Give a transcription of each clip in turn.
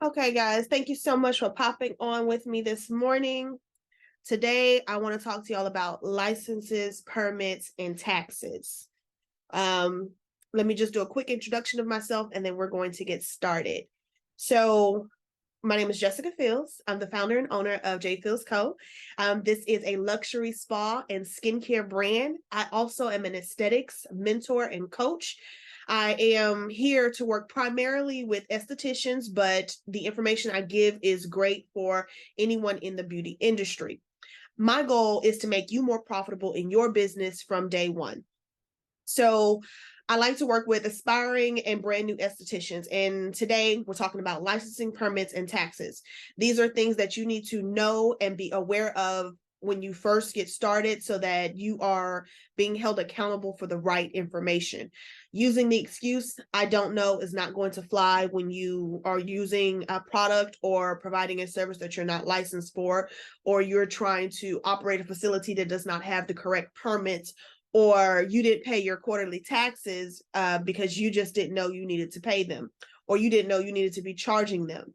Okay, guys, thank you so much for popping on with me this morning. Today, I want to talk to y'all about licenses, permits, and taxes. Um, Let me just do a quick introduction of myself and then we're going to get started. So, my name is Jessica Fields. I'm the founder and owner of J Fields Co. This is a luxury spa and skincare brand. I also am an aesthetics mentor and coach. I am here to work primarily with estheticians, but the information I give is great for anyone in the beauty industry. My goal is to make you more profitable in your business from day one. So I like to work with aspiring and brand new estheticians. And today we're talking about licensing, permits, and taxes. These are things that you need to know and be aware of when you first get started so that you are being held accountable for the right information. Using the excuse, I don't know, is not going to fly when you are using a product or providing a service that you're not licensed for, or you're trying to operate a facility that does not have the correct permits, or you didn't pay your quarterly taxes because you just didn't know you needed to pay them, or you didn't know you needed to be charging them.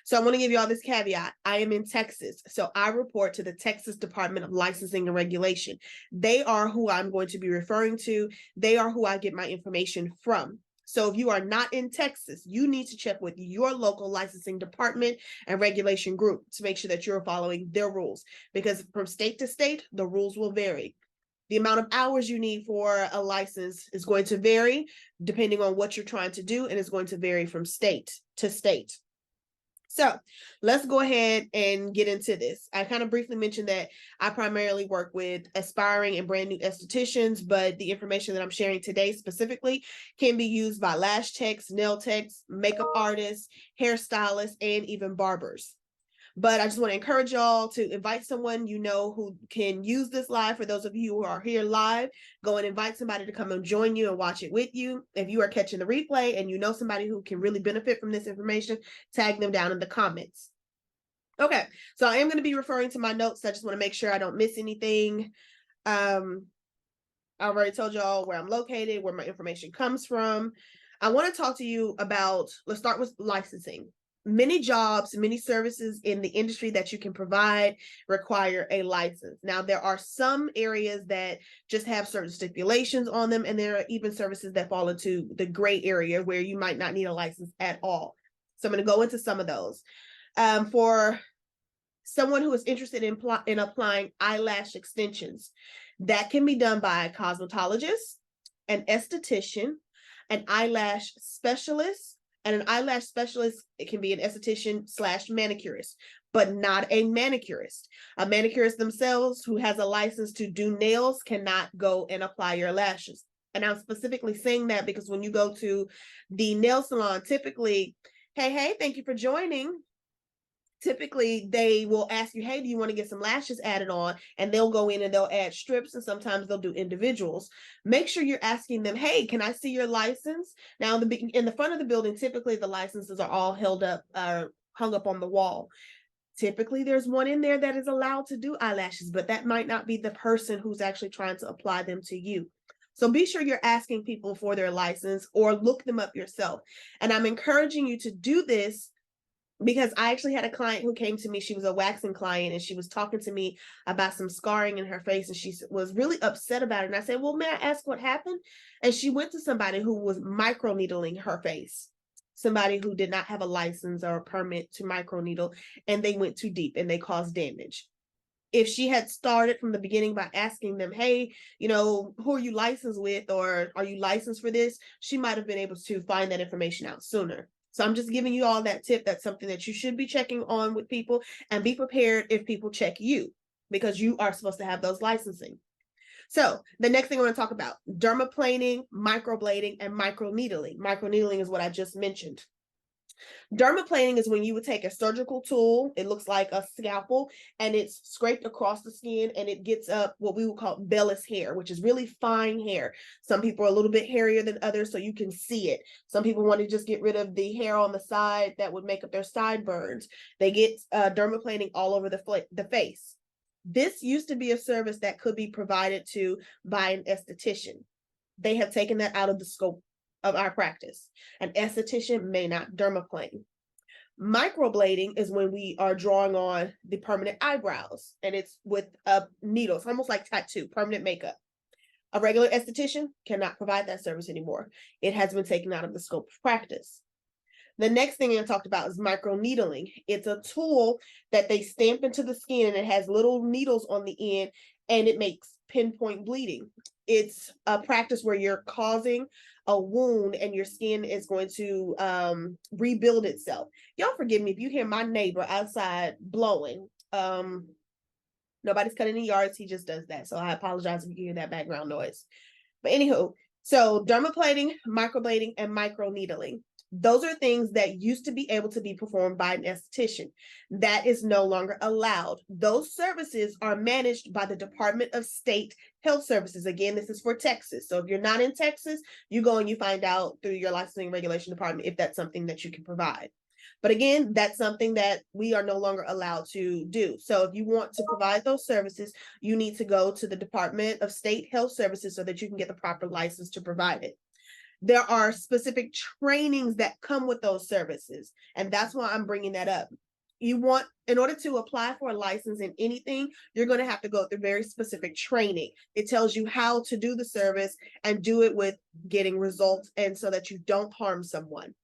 So I want to give you all this caveat. I am in Texas, so I report to the Texas Department of Licensing and Regulation. They are who I'm going to be referring to. They are who I get my information from. So if you are not in Texas, you need to check with your local licensing department and regulation group to make sure that you're following their rules, because from state to state, the rules will vary. The amount of hours you need for a license is going to vary depending on what you're trying to do, and it's going to vary from state to state. So let's go ahead and get into this. I kind of briefly mentioned that I primarily work with aspiring and brand new estheticians, but the information that I'm sharing today specifically can be used by lash techs, nail techs, makeup artists, hairstylists, and even barbers. But I just want to encourage y'all to invite someone you know who can use this live. For those of you who are here live, go and invite somebody to come and join you and watch it with you. If you are catching the replay and you know somebody who can really benefit from this information, tag them down in the comments. Okay, so I am going to be referring to my notes. I just want to make sure I don't miss anything. I already told y'all where I'm located, where my information comes from. I want to talk to you about, let's start with licensing. Many jobs, many services in the industry that you can provide require a license. Now, there are some areas that just have certain stipulations on them, and there are even services that fall into the gray area where you might not need a license at all. So I'm going to go into some of those. For someone who is interested in applying eyelash extensions, that can be done by a cosmetologist, an esthetician, an eyelash specialist, and an eyelash specialist, it can be an esthetician / manicurist, but not a manicurist. A manicurist themselves who has a license to do nails cannot go and apply your lashes. And I'm specifically saying that because when you go to the nail salon, typically, hey, thank you for joining. Typically they will ask you, hey, do you want to get some lashes added on? And they'll go in and they'll add strips, and sometimes they'll do individuals. Make sure you're asking them, hey, can I see your license? Now in the front of the building, typically the licenses are all held up, hung up on the wall. Typically there's one in there that is allowed to do eyelashes, but that might not be the person who's actually trying to apply them to you. So be sure you're asking people for their license or look them up yourself. And I'm encouraging you to do this because I actually had a client who came to me. She was a waxing client, and she was talking to me about some scarring in her face, and she was really upset about it. And I said, well, may I ask what happened? And she went to somebody who was microneedling her face, somebody who did not have a license or a permit to microneedle, and they went too deep and they caused damage. If she had started from the beginning by asking them, hey, who are you licensed with, or are you licensed for this? She might have been able to find that information out sooner. So I'm just giving you all that tip. That's something that you should be checking on with people, and be prepared if people check you, because you are supposed to have those licensing. So the next thing I want to talk about, dermaplaning, microblading, and microneedling. Microneedling is what I just mentioned. Dermaplaning is when you would take a surgical tool, it looks like a scalpel, and it's scraped across the skin, and it gets up what we would call vellus hair, which is really fine hair. Some people are a little bit hairier than others, so you can see it. Some people want to just get rid of the hair on the side that would make up their sideburns. They get dermaplaning all over the face. This used to be a service that could be provided to by an esthetician. They have taken that out of the scope of our practice. An esthetician may not dermaplane. Microblading is when we are drawing on the permanent eyebrows, and it's with a needle. It's almost like tattoo, permanent makeup. A regular esthetician cannot provide that service anymore. It has been taken out of the scope of practice. The next thing I talked about is microneedling. It's a tool that they stamp into the skin, and it has little needles on the end, and it makes pinpoint bleeding. It's a practice where you're causing a wound and your skin is going to rebuild itself. Y'all forgive me if you hear my neighbor outside blowing. Nobody's cutting the yards. He just does that. So I apologize if you hear that background noise. But anywho, so dermaplaning, microblading, and microneedling. Those are things that used to be able to be performed by an esthetician. That is no longer allowed. Those services are managed by the Department of State Health Services. Again, this is for Texas. So if you're not in Texas, you go and you find out through your licensing and regulation department if that's something that you can provide. But again, that's something that we are no longer allowed to do. So if you want to provide those services, you need to go to the Department of State Health Services so that you can get the proper license to provide it. There are specific trainings that come with those services, and that's why I'm bringing that up. In order to apply for a license in anything, you're going to have to go through very specific training. It tells you how to do the service and do it with getting results, and so that you don't harm someone.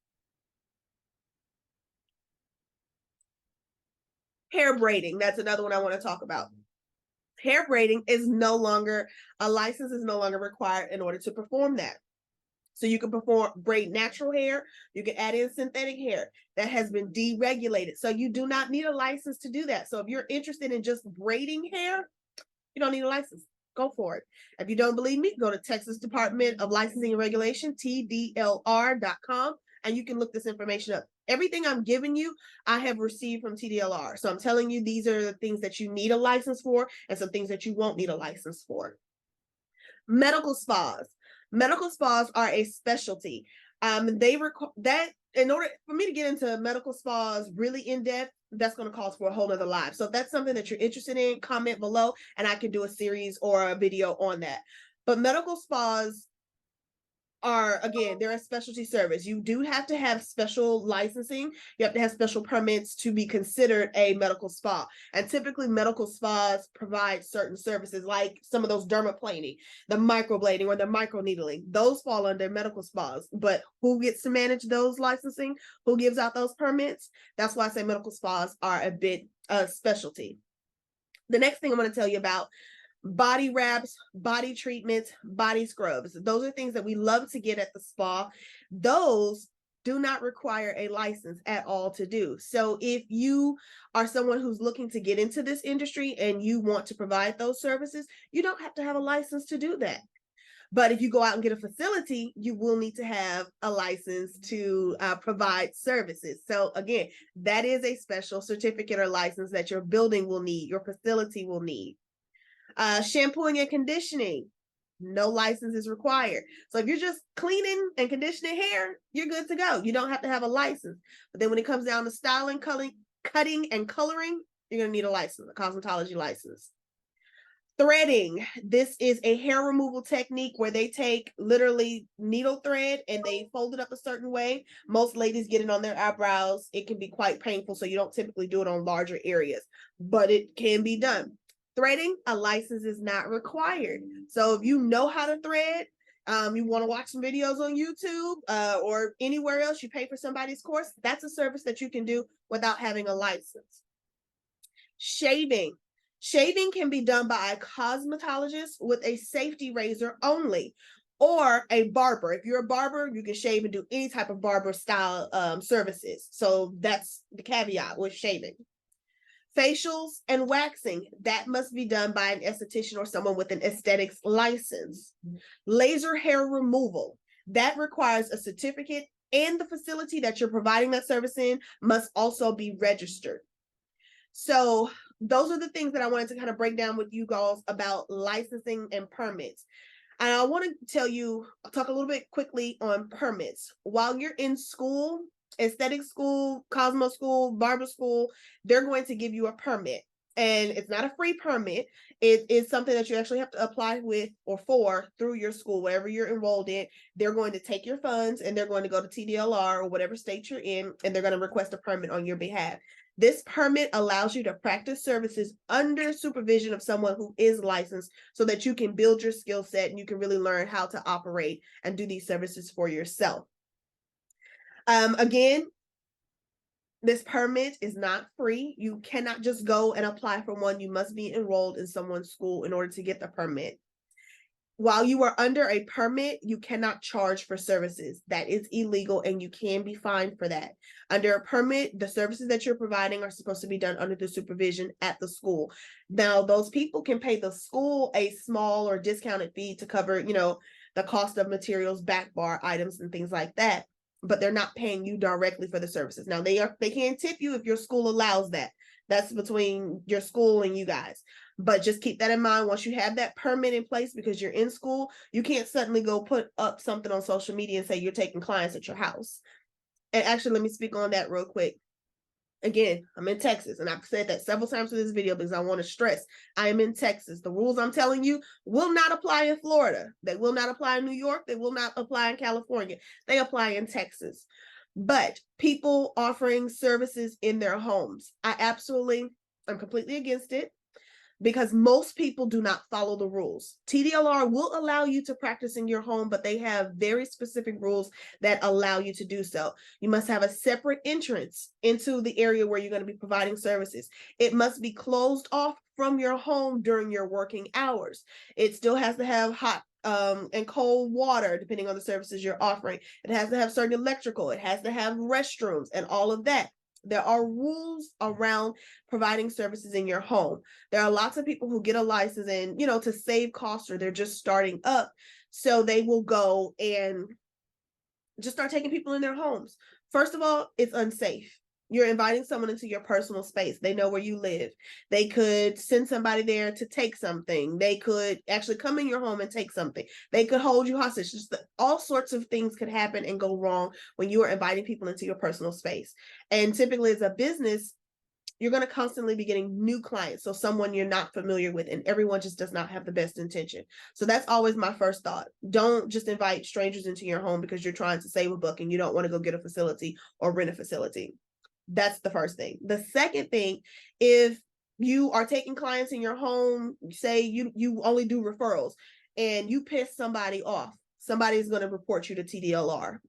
Hair braiding, that's another one I want to talk about. Hair braiding is no longer, a license is no longer required in order to perform that. So you can braid natural hair, you can add in synthetic hair. That has been deregulated. So you do not need a license to do that. So if you're interested in just braiding hair, you don't need a license. Go for it. If you don't believe me, go to Texas Department of Licensing and Regulation, TDLR.com, and you can look this information up. Everything I'm giving you, I have received from TDLR. So I'm telling you, these are the things that you need a license for and some things that you won't need a license for. Medical spas. Medical spas are a specialty. That in order for me to get into medical spas really in depth, that's going to cost for a whole nother live. So if that's something that you're interested in, comment below and I can do a series or a video on that. But medical spas are, again, they're a specialty service. You do have to have special licensing. You have to have special permits to be considered a medical spa. And typically medical spas provide certain services like some of those dermaplaning, the microblading or the microneedling. Those fall under medical spas. But who gets to manage those licensing? Who gives out those permits? That's why I say medical spas are a bit specialty. The next thing I'm going to tell you about: body wraps, body treatments, body scrubs. Those are things that we love to get at the spa. Those do not require a license at all to do. So if you are someone who's looking to get into this industry and you want to provide those services, you don't have to have a license to do that. But if you go out and get a facility, you will need to have a license to provide services. So again, that is a special certificate or license that your building will need, your facility will need. Shampooing and conditioning, no license is required. So if you're just cleaning and conditioning hair, you're good to go. You don't have to have a license. But then when it comes down to styling, cutting and coloring, you're going to need a license, a cosmetology license. Threading. This is a hair removal technique where they take literally needle thread and they fold it up a certain way. Most ladies get it on their eyebrows. It can be quite painful, so you don't typically do it on larger areas, but it can be done. Threading, a license is not required. So if you know how to thread, you want to watch some videos on YouTube or anywhere else, you pay for somebody's course, that's a service that you can do without having a license. Shaving. Shaving can be done by a cosmetologist with a safety razor only, or a barber. If you're a barber, you can shave and do any type of barber style services. So that's the caveat with shaving. Facials and waxing, that must be done by an esthetician or someone with an aesthetics license. Laser hair removal, that requires a certificate, and the facility that you're providing that service in must also be registered. So those are the things that I wanted to kind of break down with you guys about licensing and permits. And I want to talk a little bit quickly on permits. While you're in school, aesthetic school, cosmo school, barber school, they're going to give you a permit. And it's not a free permit. It is something that you actually have to apply with or for through your school, wherever you're enrolled in. They're going to take your funds and they're going to go to TDLR or whatever state you're in, and they're going to request a permit on your behalf. This permit allows you to practice services under supervision of someone who is licensed so that you can build your skill set and you can really learn how to operate and do these services for yourself. Again, this permit is not free. You cannot just go and apply for one. You must be enrolled in someone's school in order to get the permit. While you are under a permit, you cannot charge for services. That is illegal and you can be fined for that. Under a permit, the services that you're providing are supposed to be done under the supervision at the school. Now, those people can pay the school a small or discounted fee to cover, the cost of materials, back bar items, and things like that, but they're not paying you directly for the services. Now, they can tip you if your school allows that. That's between your school and you guys. But just keep that in mind. Once you have that permit in place, because you're in school, you can't suddenly go put up something on social media and say you're taking clients at your house. And actually, let me speak on that real quick. Again, I'm in Texas, and I've said that several times in this video because I want to stress I am in Texas. The rules I'm telling you will not apply in Florida. They will not apply in New York. They will not apply in California. They apply in Texas. But people offering services in their homes, I'm completely against it, because most people do not follow the rules. TDLR will allow you to practice in your home, but they have very specific rules that allow you to do so. You must have a separate entrance into the area where you're going to be providing services. It must be closed off from your home during your working hours. It still has to have hot and cold water, depending on the services you're offering. It has to have certain electrical. It has to have restrooms and all of that. There are rules around providing services in your home. There are lots of people who get a license and, to save costs, or they're just starting up. So they will go and just start taking people in their homes. First of all, it's unsafe. You're inviting someone into your personal space. They know where you live. They could send somebody there to take something. They could actually come in your home and take something. They could hold you hostage. Just all sorts of things could happen and go wrong when you are inviting people into your personal space. And typically as a business, you're going to constantly be getting new clients. So someone you're not familiar with, and everyone just does not have the best intention. So that's always my first thought. Don't just invite strangers into your home because you're trying to save a buck and you don't want to go get a facility or rent a facility. That's the first thing. The second thing, if you are taking clients in your home, say you only do referrals and you piss somebody off, somebody's going to report you to TDLR.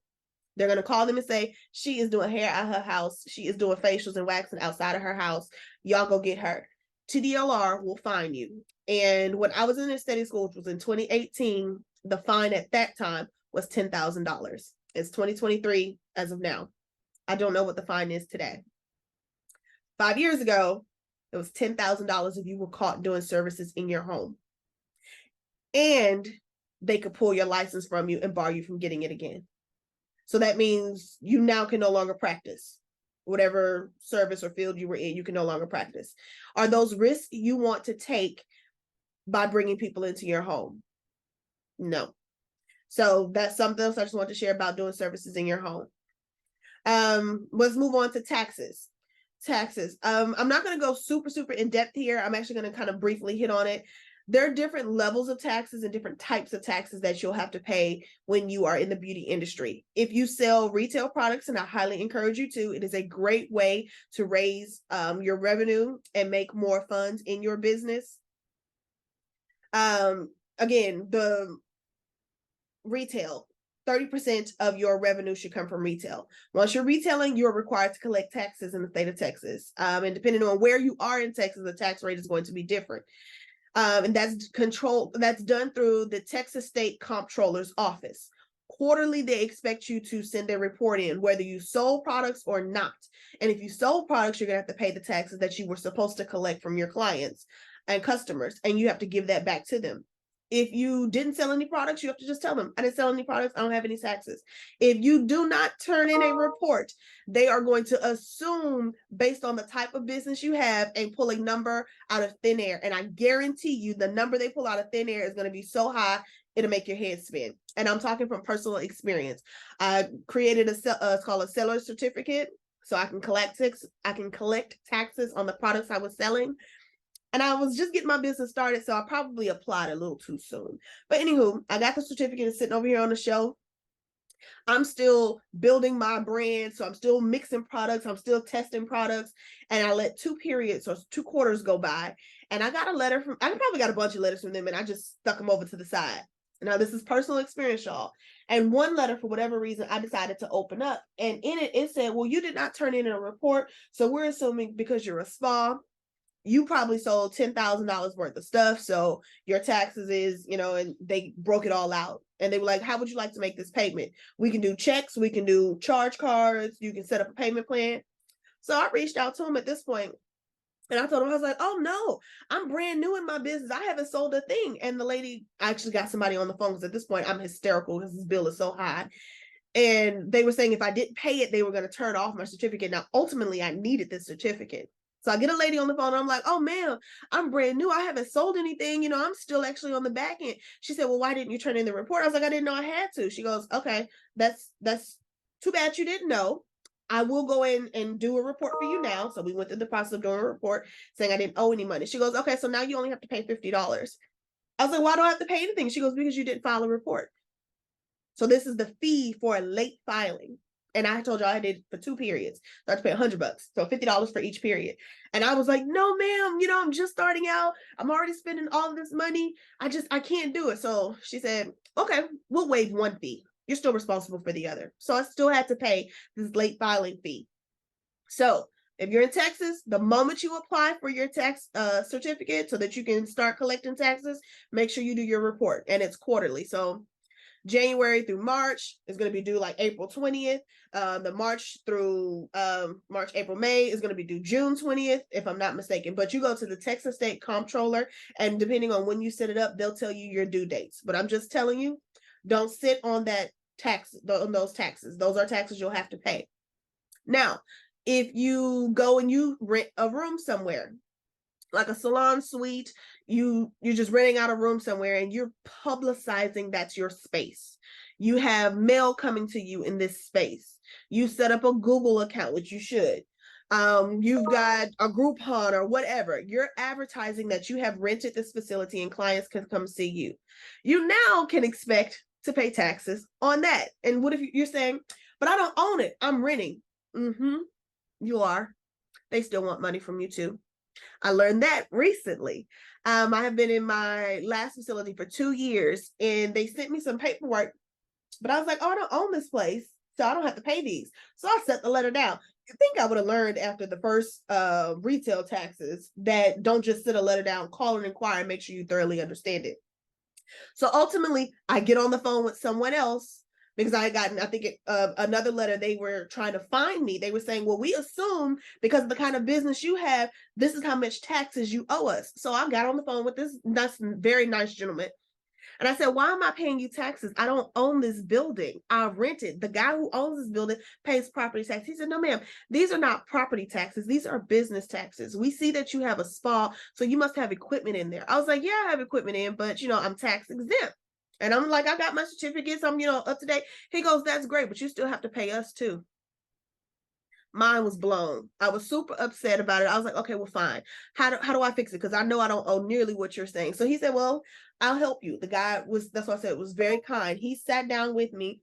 They're going to call them and say, she is doing hair at her house. She is doing facials and waxing outside of her house. Y'all go get her. TDLR will fine you. And when I was in aesthetic school, which was in 2018, the fine at that time was $10,000. It's 2023 as of now. I don't know what the fine is today. 5 years ago, it was $10,000 if you were caught doing services in your home. And they could pull your license from you and bar you from getting it again. So that means you now can no longer practice. Whatever service or field you were in, you can no longer practice. Are those risks you want to take by bringing people into your home? No. So that's something else I just want to share about doing services in your home. Let's move on to taxes. I'm not going to go super in depth here. I'm actually going to kind of briefly hit on it. There are different levels of taxes and different types of taxes that you'll have to pay when you are in the beauty industry. If you sell retail products, and I highly encourage you to, it is a great way to raise your revenue and make more funds in your business. Again, the retail, 30% of your revenue should come from retail. Once you're retailing, you're required to collect taxes in the state of Texas. And depending on where you are in Texas, the tax rate is going to be different. And that's done through the Texas State Comptroller's Office. Quarterly, they expect you to send a report in, whether you sold products or not. And if you sold products, you're going to have to pay the taxes that you were supposed to collect from your clients and customers, and you have to give that back to them. If you didn't sell any products, you have to just tell them, I didn't sell any products, I don't have any taxes. If you do not turn in a report, they are going to assume based on the type of business you have and pull a number out of thin air. And I guarantee you the number they pull out of thin air is going to be so high, it'll make your head spin. And I'm talking from personal experience. I created it's called a seller certificate, so I can collect taxes on the products I was selling. And I was just getting my business started, so I probably applied a little too soon. But anywho, I got the certificate sitting over here on the shelf. I'm still building my brand, so I'm still mixing products, I'm still testing products, and I let 2 periods or 2 quarters go by, and I got a letter from, I probably got a bunch of letters from them, and I just stuck them over to the side. Now, this is personal experience, y'all. And one letter, for whatever reason, I decided to open up, and in it, it said, well, you did not turn in a report, so we're assuming because you're a spa, you probably sold $10,000 worth of stuff. So your taxes is, and they broke it all out. And they were like, how would you like to make this payment? We can do checks, we can do charge cards, you can set up a payment plan. So I reached out to him at this point, and I told him, I was like, oh no, I'm brand new in my business. I haven't sold a thing. And the lady, I actually got somebody on the phone because at this point I'm hysterical because this bill is so high. And they were saying if I didn't pay it, they were going to turn off my certificate. Now, ultimately, I needed this certificate. So I get a lady on the phone, and I'm like, oh, ma'am, I'm brand new. I haven't sold anything. I'm still actually on the back end. She said, well, why didn't you turn in the report? I was like, I didn't know I had to. She goes, okay, that's too bad you didn't know. I will go in and do a report for you now. So we went through the process of doing a report saying I didn't owe any money. She goes, okay, so now you only have to pay $50. I was like, why do I have to pay anything? She goes, because you didn't file a report. So this is the fee for a late filing. And I told y'all I did for 2 periods. So I had to pay $100. So $50 for each period. And I was like, no, ma'am, I'm just starting out. I'm already spending all of this money. I can't do it. So she said, okay, we'll waive one fee. You're still responsible for the other. So I still had to pay this late filing fee. So if you're in Texas, the moment you apply for your tax certificate so that you can start collecting taxes, make sure you do your report, and it's quarterly. So January through March is going to be due like April 20th. The March through March, April, May is going to be due June 20th, if I'm not mistaken. But you go to the Texas State Comptroller, and depending on when you set it up, they'll tell you your due dates. But I'm just telling you, don't sit on that tax, on those taxes. Those are taxes you'll have to pay. Now, if you go and you rent a room somewhere, like a salon suite, you're just renting out a room somewhere and you're publicizing that's your space. You have mail coming to you in this space. You set up a Google account, which you should. You've got a Groupon or whatever. You're advertising that you have rented this facility and clients can come see you. You now can expect to pay taxes on that. And what if you're saying, but I don't own it, I'm renting? You are. They still want money from you too. I learned that recently. I have been in my last facility for 2 years, and they sent me some paperwork, but I was like, oh, I don't own this place, so I don't have to pay these. So I set the letter down. I think I would have learned after the first retail taxes that don't just sit a letter down, call and inquire, and make sure you thoroughly understand it. So ultimately, I get on the phone with someone else because I had gotten, I think, another letter. They were trying to find me. They were saying, well, we assume because of the kind of business you have, this is how much taxes you owe us. So I got on the phone with this very nice gentleman. And I said, why am I paying you taxes? I don't own this building. I rent it. The guy who owns this building pays property tax. He said, no, ma'am, these are not property taxes. These are business taxes. We see that you have a spa, so you must have equipment in there. I was like, yeah, I have equipment in, but, I'm tax exempt. And I'm like, I got my certificates. I'm, up to date. He goes, that's great, but you still have to pay us too. Mine was blown. I was super upset about it. I was like, okay, well, fine. How do I fix it? Because I know I don't owe nearly what you're saying. So he said, well, I'll help you. The guy was, that's what I said, was very kind. He sat down with me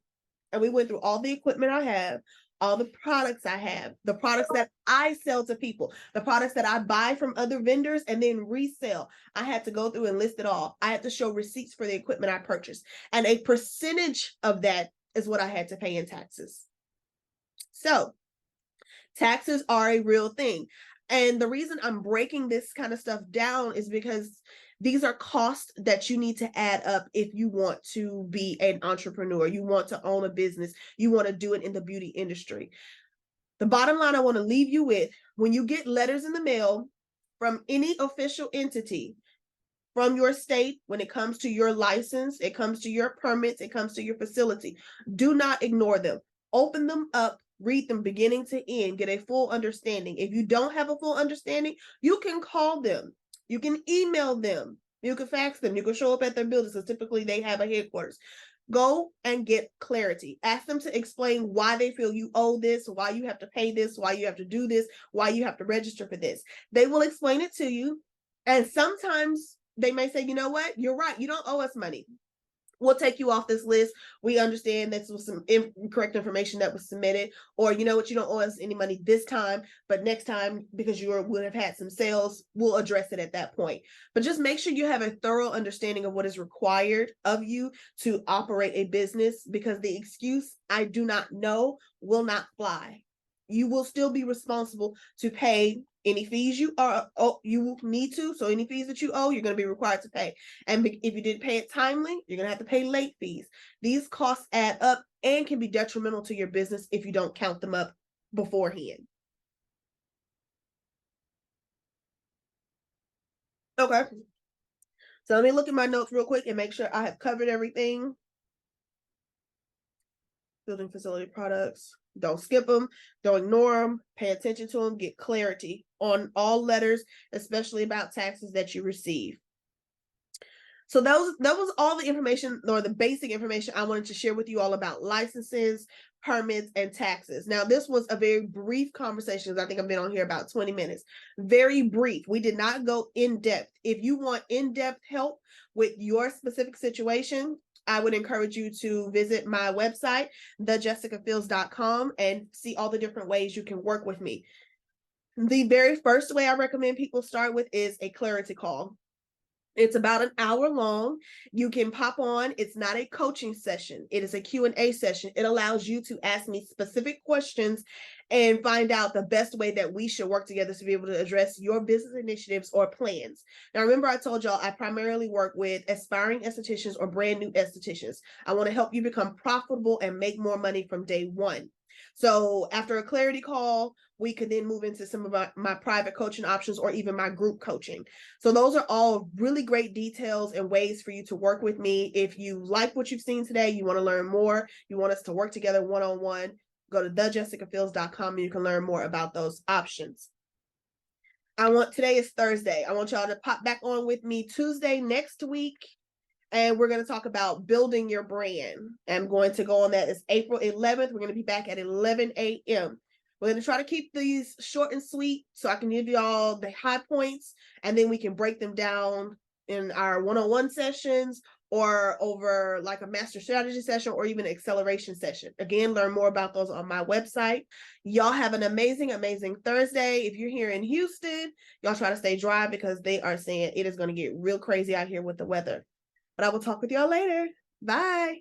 and we went through all the equipment I have, all the products I have, the products that I sell to people, the products that I buy from other vendors and then resell. I had to go through and list it all. I had to show receipts for the equipment I purchased. And a percentage of that is what I had to pay in taxes. So taxes are a real thing. And the reason I'm breaking this kind of stuff down is because these are costs that you need to add up if you want to be an entrepreneur, you want to own a business, you want to do it in the beauty industry. The bottom line I want to leave you with, when you get letters in the mail from any official entity, from your state, when it comes to your license, it comes to your permits, it comes to your facility, do not ignore them. Open them up, read them beginning to end, get a full understanding. If you don't have a full understanding, you can call them, you can email them, you can fax them, you can show up at their buildings because typically they have a headquarters. Go and get clarity. Ask them to explain why they feel you owe this, why you have to pay this, why you have to do this, why you have to register for this. They will explain it to you. And sometimes they may say, you know what, you're right, you don't owe us money. We'll take you off this list. We understand this was some incorrect information that was submitted, or you know what, you don't owe us any money this time, but next time, because you would have had some sales, we'll address it at that point. But just make sure you have a thorough understanding of what is required of you to operate a business, because the excuse, I do not know, will not fly. You will still be responsible to pay any fees you need to. So any fees that you owe, you're going to be required to pay. And if you didn't pay it timely, you're going to have to pay late fees. These costs add up and can be detrimental to your business if you don't count them up beforehand. Okay. So let me look at my notes real quick and make sure I have covered everything. Building facility products. Don't skip them. Don't ignore them. Pay attention to them. Get clarity on all letters, especially about taxes that you receive. So that was all the information, or the basic information I wanted to share with you all about licenses, permits, and taxes. Now, this was a very brief conversation. I think I've been on here about 20 minutes. Very brief. We did not go in depth. If you want in-depth help with your specific situation, I would encourage you to visit my website, thejessicafields.com, and see all the different ways you can work with me. The very first way I recommend people start with is a clarity call. It's about an hour long. You can pop on. It's not a coaching session. It is a Q&A session. It allows you to ask me specific questions and find out the best way that we should work together to be able to address your business initiatives or plans. Now, remember I told y'all I primarily work with aspiring estheticians or brand new estheticians. I want to help you become profitable and make more money from day one. So after a clarity call, we could then move into some of my private coaching options or even my group coaching. So those are all really great details and ways for you to work with me. If you like what you've seen today, you want to learn more, you want us to work together one-on-one, go to thejessicafields.com and you can learn more about those options. Today is Thursday. I want y'all to pop back on with me Tuesday next week. And we're going to talk about building your brand. I'm going to go on that. It's April 11th. We're going to be back at 11 a.m. We're going to try to keep these short and sweet so I can give you all the high points, and then we can break them down in our one-on-one sessions or over like a master strategy session or even an acceleration session. Again, learn more about those on my website. Y'all have an amazing, amazing Thursday. If you're here in Houston, y'all try to stay dry because they are saying it is going to get real crazy out here with the weather. But I will talk with y'all later. Bye.